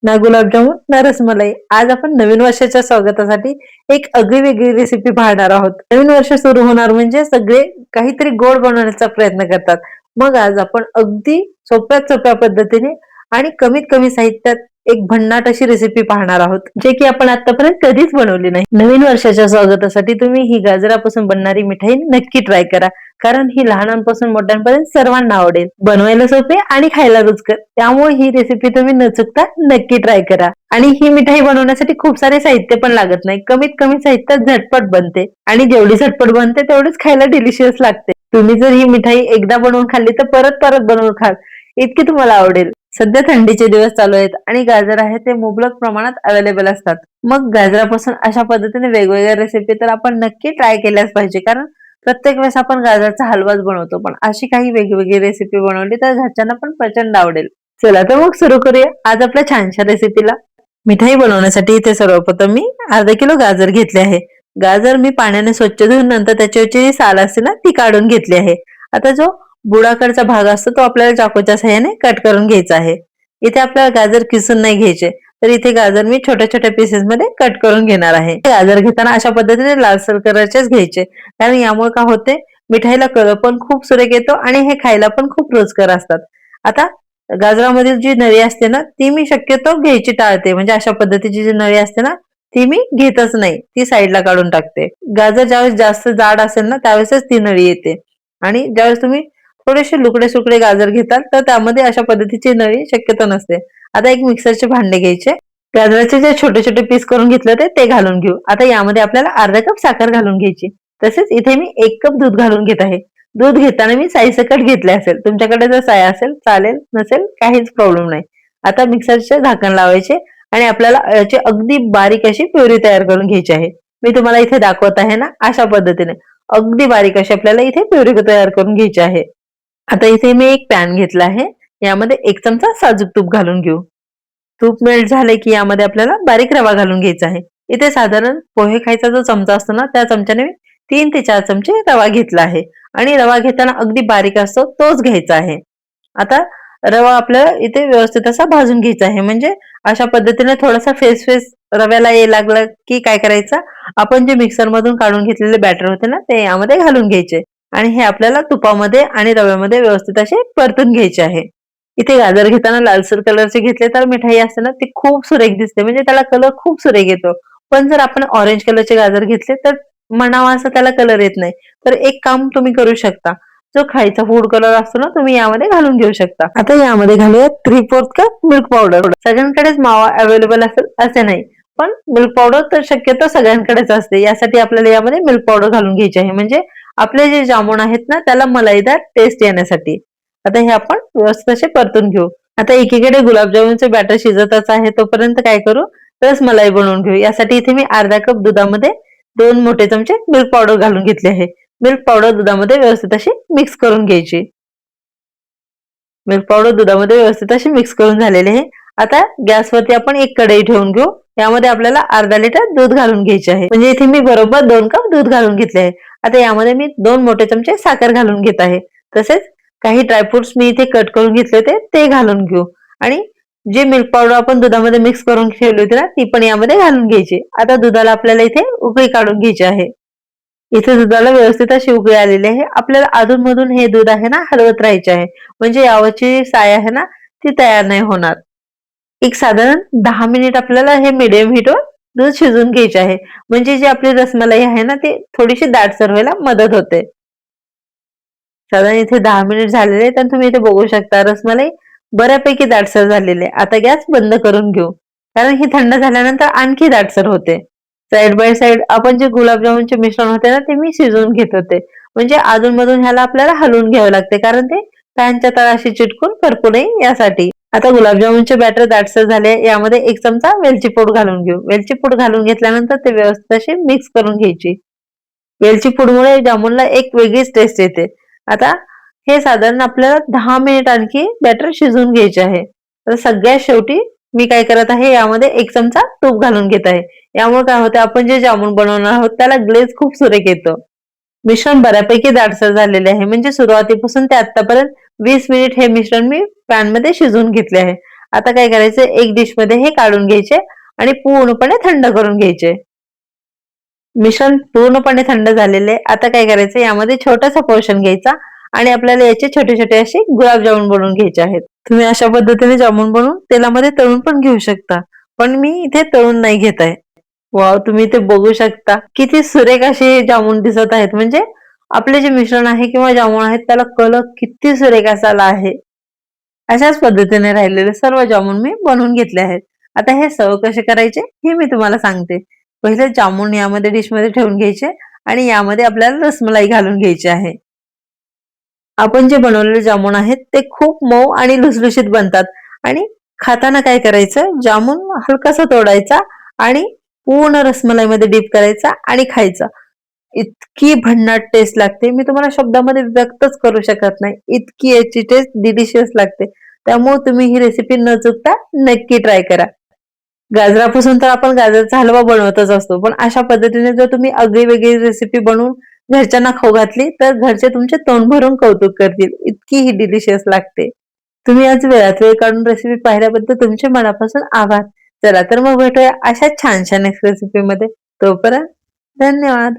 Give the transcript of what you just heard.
ना गुलाबजामुन ना रसमलाई. आज आपण नवीन वर्षाच्या स्वागतासाठी एक आगळी वेगळी रेसिपी पाहणार आहोत. नवीन वर्ष सुरू होणार म्हणजे सगळे काहीतरी गोड बनवण्याचा प्रयत्न करतात. मग आज आपण अगदी सोप्यात सोप्या पद्धतीने आणि कमीत कमी साहित्यात एक भन्नाट अशी रेसिपी पाहणार आहोत, जे की आपण आतापर्यंत कधीच बनवली नाही. नवीन वर्षाच्या स्वागतासाठी तुम्ही ही गाजरापासून बनणारी मिठाई नक्की ट्राय करा, कारण ही लहानांपासून मोठ्यांपर्यंत सर्वांना आवडेल. बनवायला सोपे आणि खायला रुचकर, त्यामुळे ही रेसिपी तुम्ही न चुकता नक्की ट्राय करा. आणि ही मिठाई बनवण्यासाठी खूप सारे साहित्य पण लागत नाही. कमीत कमी साहित्यात झटपट बनते आणि जेवढी झटपट बनते तेवढीच खायला डिलिशियस लागते. तुम्ही जर ही मिठाई एकदा बनवून खाल्ली तर परत परत बनवून खाल, इतकी तुम्हाला आवडेल. सध्या थंडीचे दिवस चालू आहेत आणि गाजर आहे ते मुबलक प्रमाणात अवेलेबल असतात. मग गाजरापासून अशा पद्धतीने वेगवेगळ्या रेसिपी तर आपण नक्की ट्राय केल्याच पाहिजे, कारण प्रत्येक वेळेस आपण गाजरचा हलवाच बनवतो, पण अशी काही वेगवेगळी रेसिपी बनवली तर घरच्यांना पण प्रचंड आवडेल. चला तर मग सुरू करूया आज आपल्या छानशा रेसिपीला. मिठाई बनवण्यासाठी इथे सर्वप्रथम मी अर्धा किलो गाजर घेतले आहे. गाजर मी पाण्याने स्वच्छ धुवून नंतर त्याच्यावरची जी साल असते ना ती काढून घेतली आहे. आता जो बुडाकडचा भाग असतो तो आपल्याला चाकूच्या सहाय्याने कट करून घ्यायचा आहे. इथे आपल्याला गाजर किसून नाही घ्यायचे, तर इथे गाजर मी छोट्या छोट्या पीसेस मध्ये कट करून घेणार आहे. गाजर घेताना अशा पद्धतीने लालसर कलरचेच घ्यायचे, कारण यामुळे काय होते, मिठाईला कलर पण खूप सुरेख येतो आणि हे खायला पण खूप रुचकर असतात. आता गाजरामधील जी नळी असते ना ती मी शक्यतो घ्यायची टाळते, म्हणजे अशा पद्धतीची जी नळी असते ना ती मी घेतच नाही, ती साईडला काढून टाकते. गाजर ज्यावेळेस जास्त जाड असेल ना त्यावेळेसच ती नळी येते, आणि ज्यावेळेस तुम्ही थोडेसे लुकडे सुकडे गाजर घेतात तर त्यामध्ये अशा पद्धतीची नळी शक्यतो नसते. आता एक मिक्सरचे भांडे घ्यायचे, गाजराचे जे छोटे छोटे पीस करून घेतले होते ते घालून घेऊ. आता यामध्ये आपल्याला अर्धा कप साखर घालून घ्यायची. तसेच इथे मी 1 कप दूध घालून घेत आहे. दूध घेताना मी साईसकट घेतले असेल, तुमच्याकडे जर साय असेल चालेल, नसेल काहीच प्रॉब्लेम नाही. आता मिक्सरचे झाकण लावायचे आणि आपल्याला याची अगदी बारीक अशी प्युरी तयार करून घ्यायची आहे. मी तुम्हाला इथे दाखवत आहे ना अशा पद्धतीने अगदी बारीक अशी आपल्याला इथे प्युरी तयार करून घ्यायची आहे. आता इथे मी एक पॅन घेतला आहे, यामध्ये 1 चमचा साजूक तूप घालून घेऊ. तूप मेल्ट झाले की यामध्ये आपल्याला बारीक रवा घालून घ्यायचा आहे. इथे साधारण पोहे खायचा जो चमचा असतो ना त्या चमच्याने 3 ते 4 चमचे रवा घेतला आहे, आणि रवा घेताना अगदी बारीक असतो तोच घ्यायचा आहे. आता रवा आपल्याला इथे व्यवस्थित असा भाजून घ्यायचा आहे, म्हणजे अशा पद्धतीने थोडासा फेस फेस रव्याला यायला लागला की काय करायचं, आपण जे मिक्सर मधून काढून घेतलेले बॅटर होते ना ते यामध्ये घालून घ्यायचे, आणि हे आपल्याला तुपामध्ये आणि रव्यामध्ये व्यवस्थित असे परतून घ्यायचे आहे. इथे गाजर घेताना लालसर कलरचे घेतले तर मिठाई असते ना ती खूप सुरेख दिसते, म्हणजे त्याला कलर खूप सुरेख येतो. पण जर आपण ऑरेंज कलरचे गाजर घेतले तर म्हणावा असं त्याला कलर येत नाही. तर एक काम तुम्ही करू शकता, जो खायचा फूड कलर असतो ना तुम्ही यामध्ये घालून घेऊ शकता. आता यामध्ये घालूया 3/4 कप मिल्क पावडर. सगळ्यांकडेच मावा अवेलेबल असेल असे नाही, पण मिल्क पावडर तर शक्यतो सगळ्यांकडेच असते. यासाठी आपल्याला यामध्ये मिल्क पावडर घालून घ्यायची आहे, म्हणजे आपले जे जामून आहेत ना त्याला मलाईदार टेस्ट येण्यासाठी. आता हे आपण व्यवस्थित असे परतून घेऊ. आता एकीकडे गुलाबजामुनचे बॅटर शिजतच आहे, तोपर्यंत काय करू, रसमलाई बनवून घेऊ. यासाठी इथे मी अर्धा कप दुधामध्ये 2 मोठे चमचे मिल्क पावडर घालून घेतले आहे. मिल्क पावडर दुधामध्ये व्यवस्थित अशी मिक्स करून घ्यायची. मिल्क पावडर दुधामध्ये व्यवस्थित अशी मिक्स करून झालेले आहे. आता गॅसवरती आपण एक कढई ठेवून घेऊ. यामध्ये आपल्याला अर्धा लिटर दूध घालून घ्यायचे आहे, म्हणजे इथे मी बरोबर 2 कप दूध घालून घेतले आहे. आता यामध्ये मी 2 मोठे चमचे साखर घालून घेत आहे. तसेच काही ड्रायफ्रुट्स मी इथे कट करून घेतले होते ते घालून घेऊ, आणि जे मिल्क पावडर आपण दुधामध्ये मिक्स करून ठेवली होती ना ती पण यामध्ये घालून घ्यायची. आता दुधाला आपल्याला इथे उकळी काढून घ्यायची आहे. इथे दुधाला व्यवस्थित अशी उकळी आलेली आहे. आपल्याला अधूनमधून हे दूध आहे ना हलवत राहायचे आहे, म्हणजे यावरची साय आहे ना ती तयार नाही होणार. एक साधारण 10 मिनिट आपल्याला हे मिडियम हीटवर दूध शिजवून घ्यायचे आहे, म्हणजे जी आपली रसमलाई आहे ना ती थोडीशी दाटसर व्हायला मदत होते. साधारण इथे 10 मिनिट झालेले आहेत आणि तुम्ही इथे बघू शकता रसमलाई बऱ्यापैकी दाटसर झालेली आहे. आता गॅस बंद करून घेऊ, कारण ही थंड झाल्यानंतर आणखी दाटसर होते. साइड बाय साइड आपण जे गुलाबजामुनचे मिश्रण होते ना ते मी शिजवून घेत होते, म्हणजे अधूनमधून ह्याला आपल्याला हलवून घ्यावे लागते, कारण ते पॅनच्या तळाशी चिटकून करपू नये यासाठी. आता गुलाबजामुनचे बॅटर दाटसर झाले, यामध्ये 1 चमचा वेलची पूड घालून घेऊ. वेलची पूड घालून घेतल्यानंतर ते व्यवस्थित अशी मिक्स करून घ्यायची. वेलची पूडमुळे जामुनला एक वेगळीच टेस्ट येते. आता हे साधारण आपल्याला 10 मिनिट आणखी बॅटर शिजवून घ्यायचे आहे. तर सगळ्यात शेवटी मी काय करत आहे, यामध्ये 1 चमचा तूप घालून घेत आहे. यामुळे काय होते, आपण जे जामुन बनवणार आहोत त्याला ग्लेज खूप सुरेख येतो. मिश्रण बऱ्यापैकी दाटसर झालेले आहे, म्हणजे सुरुवातीपासून ते आतापर्यंत 20 मिनिट हे मिश्रण मी पॅन मध्ये शिजवून घेतले आहे. आता काय करायचं, एक डिश मध्ये हे काढून घ्यायचे आणि पूर्णपणे थंड करून घ्यायचे. मिश्रण पूर्णपणे थंड झालेले. आता काय करायचं, यामध्ये छोटासा पोर्शन घ्यायचा आणि आपल्याला याचे छोटे छोटे असे गुलाबजामुन बनवून घ्यायचे आहेत. तुम्ही अशा पद्धतीने जामुन बनवून तेलामध्ये तळून पण घेऊ शकता, पण मी इथे तळून नाही घेत आहे. वाव, तुम्ही इथे बघू शकता किती सुरेख असे जामुन दिसत आहेत. म्हणजे आपले जे मिश्रण आहे किंवा जामुन आहेत त्याला कलर किती सुरेख असा आला आहे. अशाच पद्धतीने राहिलेले सर्व जामुन मी बनवून घेतले आहेत. आता हे सर्व कसे करायचे हे मी तुम्हाला सांगते. पहिले जामुन यामध्ये डिशमध्ये ठेवून घ्यायचे आणि यामध्ये आपल्याला रसमलाई घालून घ्यायची आहे. आपण जे बनवलेले जामुन आहेत ते खूप मऊ आणि लुसलुशीत बनतात आणि खाताना काय करायचं, जामुन हलकासा तोडायचा आणि पूर्ण रसमलाईमध्ये डीप करायचा आणि खायचा. इतकी भन्नाट टेस्ट लागते, मी तुम्हाला शब्दामध्ये व्यक्तच करू शकत नाही. इतकी याची टेस्ट डिलिशियस लागते. त्यामुळे तुम्ही ही रेसिपी न चुकता नक्की ट्राय करा. गाजरापासून तर आपण गाजराचा हलवा बनवतच असतो, पण अशा पद्धतीने जर तुम्ही आगळी-वेगळी रेसिपी बनवून घरच्यांना खाऊ घातली, तर घरचे तुमचे तोंड भरून कौतुक करतील. इतकी ही डिलिशियस लागते. तुम्ही आज वेळात वेळ काढून रेसिपी पाहिल्याबद्दल तुमचे मनापासून आभार. चला तर मग भेटूया अशाच छान-छान रेसिपीमध्ये. तोपर्यंत धन्यवाद.